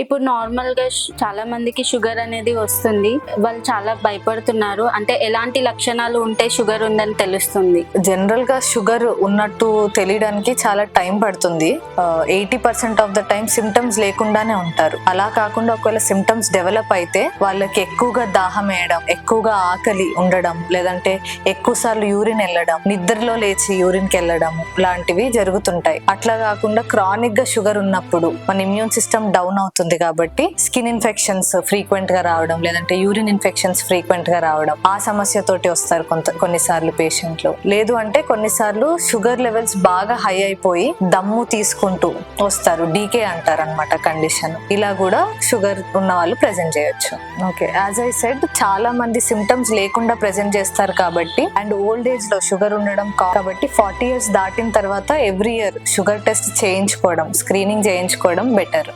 ఇప్పుడు నార్మల్ గా చాలా మందికి షుగర్ అనేది వస్తుంది, వాళ్ళు చాలా భయపడుతున్నారు. అంటే ఎలాంటి లక్షణాలు ఉంటే షుగర్ ఉందని తెలుస్తుంది? జనరల్ గా షుగర్ ఉన్నట్టు తెలియడానికి చాలా టైం పడుతుంది. 80% ఆఫ్ ద టైం సిమ్టమ్స్ లేకుండానే ఉంటారు. అలా కాకుండా ఒకవేళ సిమ్టమ్స్ డెవలప్ అయితే వాళ్ళకి ఎక్కువగా దాహం వేయడం, ఎక్కువగా ఆకలి ఉండడం, లేదంటే ఎక్కువ సార్లు యూరిన్ వెళ్ళడం, నిద్రలో లేచి యూరిన్ కి వెళ్ళడం లాంటివి జరుగుతుంటాయి. అట్లా కాకుండా క్రానిక్ గా షుగర్ ఉన్నప్పుడు మన ఇమ్యూన్ సిస్టమ్ డౌన్ అవుతుంది కాబట్టి స్కిన్ ఇన్ఫెక్షన్స్ ఫ్రీక్వెంట్ గా రావడం, లేదంటే యూరిన్ ఇన్ఫెక్షన్స్ ఫ్రీక్వెంట్ గా రావడం, ఆ సమస్యతోటి వస్తారు కొన్నిసార్లు పేషెంట్లు. లేదు అంటే కొన్నిసార్లు షుగర్ లెవెల్స్ బాగా హై అయిపోయి దమ్ము తీసుకుంటూ వస్తారు, డీకే అంటారు అనమాట కండిషన్. ఇలా కూడా షుగర్ ఉన్న వాళ్ళు ప్రెజెంట్ చేయొచ్చు. ఓకే, యాజ్ ఐ సెడ్ చాలా మంది సిమ్టమ్స్ లేకుండా ప్రెజెంట్ చేస్తారు కాబట్టి, అండ్ ఓల్డ్ ఏజ్ లో షుగర్ ఉండడం కాబట్టి 40 years దాటిన తర్వాత ఎవ్రీ ఇయర్ షుగర్ టెస్ట్ చేయించుకోవడం, స్క్రీనింగ్ చేయించుకోవడం బెటర్.